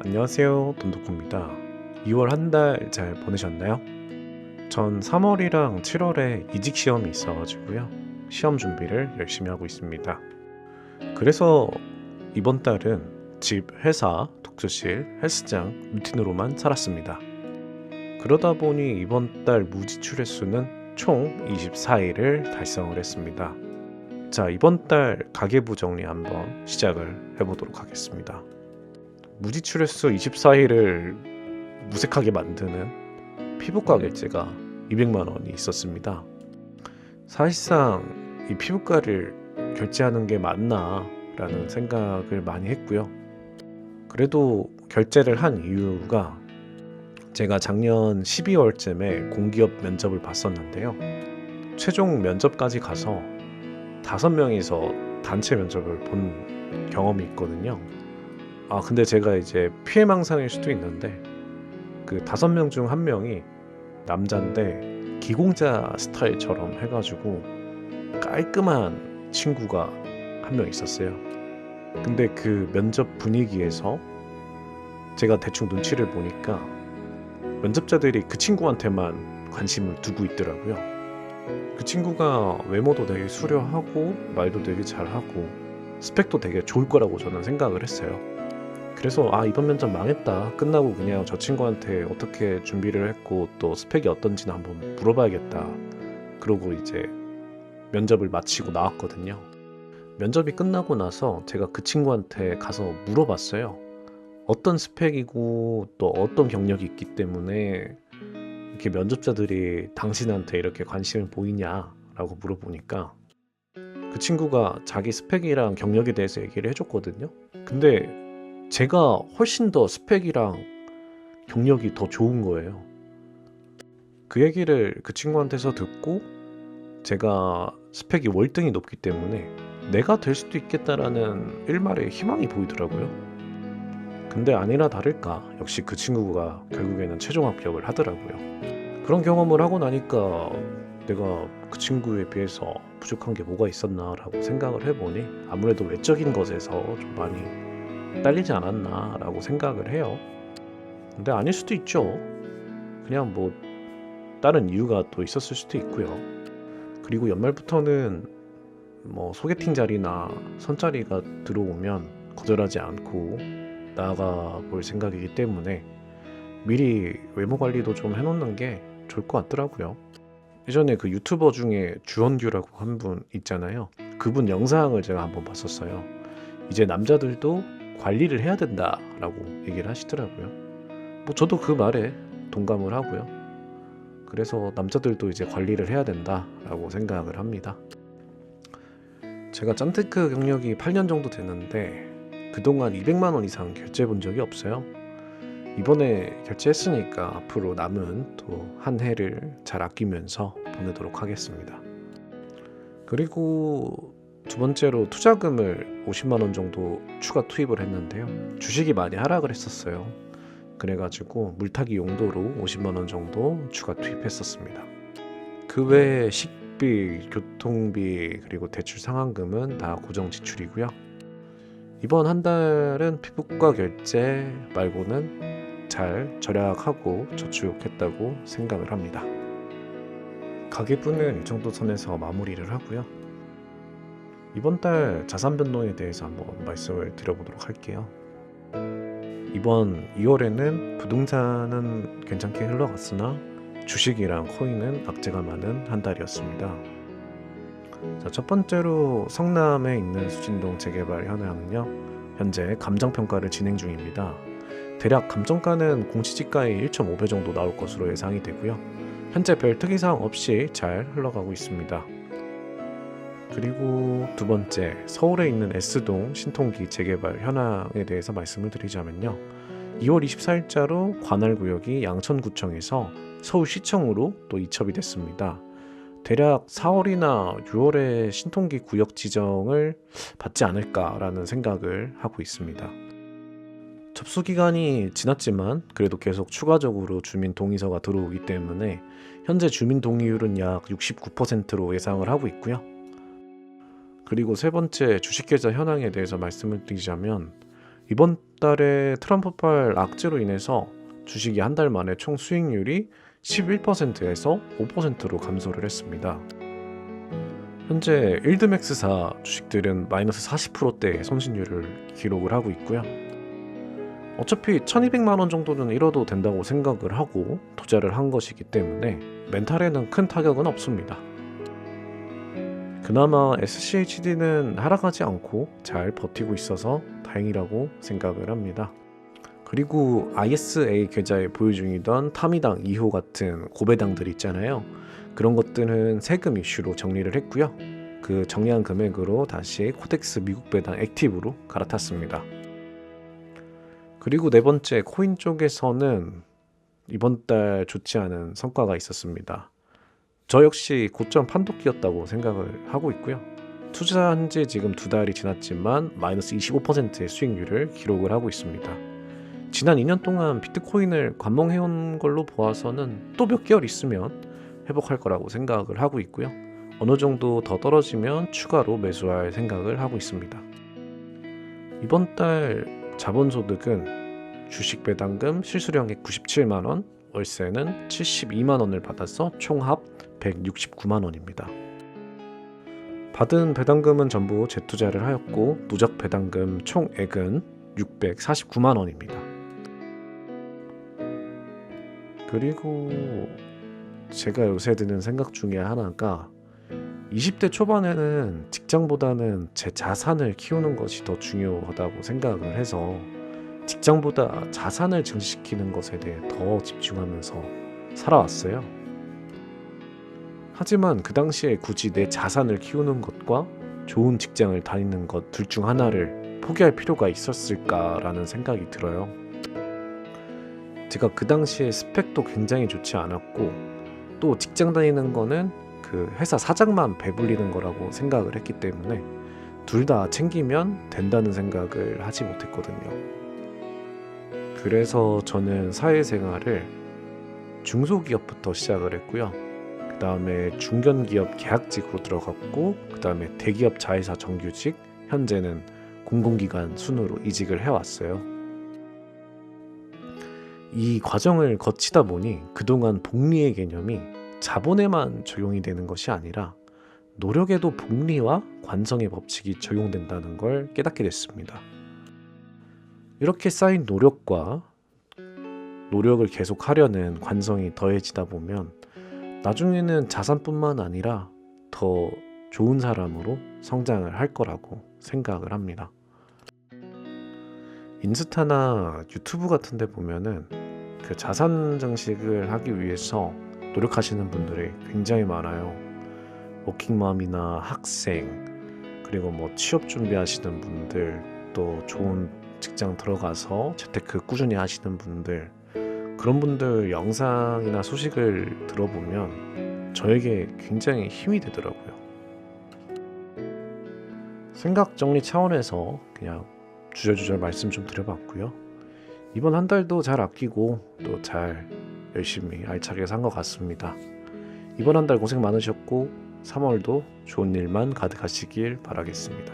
안녕하세요, 돈독입니다. 2월 한 달 잘 보내셨나요? 전 3월이랑 7월에 이직 시험이 있어가지고요. 시험 준비를 열심히 하고 있습니다. 그래서 이번 달은 집, 회사, 독서실, 헬스장 루틴으로만 살았습니다. 그러다 보니 이번 달 무지출 횟수는 총 24일을 달성을 했습니다. 자, 이번 달 가계부 정리 한번 시작을 해보도록 하겠습니다. 무지출 횟수 24일을 무색하게 만드는 피부과 결제가 200만 원이 있었습니다. 사실상 이 피부과를 결제하는 게 맞나 라는 생각을 많이 했고요. 그래도 결제를 한 이유가 제가 작년 12월쯤에 공기업 면접을 봤었는데요. 최종 면접까지 가서 5명이서 단체 면접을 본 경험이 있거든요. 근데 제가 이제 피해망상일 수도 있는데 그 5명 중 1명이 남자인데 기공자 스타일처럼 해가지고 깔끔한 친구가 1명 있었어요. 근데 그 면접 분위기에서 제가 대충 눈치를 보니까 면접자들이 그 친구한테만 관심을 두고 있더라고요. 그 친구가 외모도 되게 수려하고 말도 되게 잘하고 스펙도 되게 좋을 거라고 저는 생각을 했어요. 그래서 이번 면접 망했다, 끝나고 그냥 저 친구한테 어떻게 준비를 했고 또 스펙이 어떤지는 한번 물어봐야겠다, 그러고 이제 면접을 마치고 나왔거든요. 면접이 끝나고 나서 제가 그 친구한테 가서 물어봤어요. 어떤 스펙이고 또 어떤 경력이 있기 때문에 이렇게 면접자들이 당신한테 이렇게 관심을 보이냐 라고 물어보니까 그 친구가 자기 스펙이랑 경력에 대해서 얘기를 해줬거든요. 근데 제가 훨씬 더 스펙이랑 경력이 더 좋은 거예요. 그 얘기를 그 친구한테서 듣고 제가 스펙이 월등히 높기 때문에 내가 될 수도 있겠다라는 일말의 희망이 보이더라고요. 근데 아니나 다를까 역시 그 친구가 결국에는 최종 합격을 하더라고요. 그런 경험을 하고 나니까 내가 그 친구에 비해서 부족한 게 뭐가 있었나 라고 생각을 해보니 아무래도 외적인 것에서 좀 많이 딸리지 않았나 라고 생각을 해요. 근데 아닐 수도 있죠. 그냥 뭐 다른 이유가 또 있었을 수도 있고요. 그리고 연말부터는 뭐 소개팅 자리나 선자리가 들어오면 거절하지 않고 나아가 볼 생각이기 때문에 미리 외모 관리도 좀 해놓는 게 좋을 것 같더라고요. 예전에 그 유튜버 중에 주원규라고 한 분 있잖아요. 그분 영상을 제가 한번 봤었어요. 이제 남자들도 관리를 해야 된다라고 얘기를 하시더라고요. 뭐 저도 그 말에 동감을 하고요. 그래서 남자들도 이제 관리를 해야 된다라고 생각을 합니다. 제가 짠테크 경력이 8년 정도 됐는데 그동안 200만 원 이상 결제해 본 적이 없어요. 이번에 결제했으니까 앞으로 남은 또 한 해를 잘 아끼면서 보내도록 하겠습니다. 그리고 두 번째로 투자금을 50만 원 정도 추가 투입을 했는데요. 주식이 많이 하락을 했었어요. 그래가지고 물타기 용도로 50만 원 정도 추가 투입했었습니다. 그 외에 식비, 교통비, 그리고 대출 상환금은 다 고정 지출이고요. 이번 한 달은 피부과 결제 말고는 잘 절약하고 저축했다고 생각을 합니다. 가계부는 이 정도 선에서 마무리를 하고요. 이번 달 자산 변동에 대해서 한번 말씀을 드려보도록 할게요. 이번 2월에는 부동산은 괜찮게 흘러갔으나 주식이랑 코인은 악재가 많은 한 달이었습니다. 자, 첫 번째로 성남에 있는 수진동 재개발 현황은요, 현재 감정평가를 진행 중입니다. 대략 감정가는 공시지가의 1.5배 정도 나올 것으로 예상이 되고요. 현재 별 특이사항 없이 잘 흘러가고 있습니다. 그리고 두 번째, 서울에 있는 S동 신통기 재개발 현황에 대해서 말씀을 드리자면요. 2월 24일자로 관할구역이 양천구청에서 서울시청으로 또 이첩이 됐습니다. 대략 4월이나 6월에 신통기 구역 지정을 받지 않을까라는 생각을 하고 있습니다. 접수 기간이 지났지만 그래도 계속 추가적으로 주민 동의서가 들어오기 때문에 현재 주민 동의율은 약 69%로 예상을 하고 있고요. 그리고 세 번째 주식계좌 현황에 대해서 말씀을 드리자면 이번 달에 트럼프발 악재로 인해서 주식이 한 달 만에 총 수익률이 11%에서 5%로 감소를 했습니다. 현재 일드맥스사 주식들은 마이너스 40%대 손실률을 기록을 하고 있고요. 어차피 1200만 원 정도는 잃어도 된다고 생각을 하고 투자를 한 것이기 때문에 멘탈에는 큰 타격은 없습니다. 그나마 SCHD는 하락하지 않고 잘 버티고 있어서 다행이라고 생각을 합니다. 그리고 ISA 계좌에 보유 중이던 타미당 2호 같은 고배당들 있잖아요. 그런 것들은 세금 이슈로 정리를 했고요. 그 정리한 금액으로 다시 코덱스 미국 배당 액티브로 갈아탔습니다. 그리고 네 번째 코인 쪽에서는 이번 달 좋지 않은 성과가 있었습니다. 저 역시 고점 판도기였다고 생각을 하고 있고요. 투자한 지 지금 2달이 지났지만 마이너스 25%의 수익률을 기록을 하고 있습니다. 지난 2년 동안 비트코인을 관망해온 걸로 보아서는 또 몇 개월 있으면 회복할 거라고 생각을 하고 있고요. 어느 정도 더 떨어지면 추가로 매수할 생각을 하고 있습니다. 이번 달 자본소득은 주식 배당금 실수령액 97만 원, 월세는 72만 원을 받아서 총합 169만 원입니다. 받은 배당금은 전부 재투자를 하였고 누적 배당금 총액은 649만 원입니다. 그리고 제가 요새 드는 생각 중에 하나가 20대 초반에는 직장보다는 제 자산을 키우는 것이 더 중요하다고 생각을 해서 직장보다 자산을 증식시키는 것에 대해 더 집중하면서 살아왔어요. 하지만 그 당시에 굳이 내 자산을 키우는 것과 좋은 직장을 다니는 것 둘 중 하나를 포기할 필요가 있었을까라는 생각이 들어요. 제가 그 당시에 스펙도 굉장히 좋지 않았고 또 직장 다니는 거는 그 회사 사장만 배불리는 거라고 생각을 했기 때문에 둘 다 챙기면 된다는 생각을 하지 못했거든요. 그래서 저는 사회생활을 중소기업부터 시작을 했고요. 그 다음에 중견기업 계약직으로 들어갔고 그 다음에 대기업 자회사 정규직, 현재는 공공기관 순으로 이직을 해왔어요. 이 과정을 거치다 보니 그동안 복리의 개념이 자본에만 적용이 되는 것이 아니라 노력에도 복리와 관성의 법칙이 적용된다는 걸 깨닫게 됐습니다. 이렇게 쌓인 노력과 노력을 계속하려는 관성이 더해지다 보면 나중에는 자산뿐만 아니라 더 좋은 사람으로 성장을 할 거라고 생각을 합니다. 인스타나 유튜브 같은 데 보면은 그 자산 증식을 하기 위해서 노력하시는 분들이 굉장히 많아요. 워킹맘이나 학생, 그리고 뭐 취업 준비하시는 분들, 또 좋은 직장 들어가서 재테크 꾸준히 하시는 분들, 그런 분들 영상이나 소식을 들어보면 저에게 굉장히 힘이 되더라고요. 생각 정리 차원에서 그냥 주저주저 말씀 좀 드려봤고요. 이번 한 달도 잘 아끼고 또 잘 열심히 알차게 산 것 같습니다. 이번 한 달 고생 많으셨고 3월도 좋은 일만 가득하시길 바라겠습니다.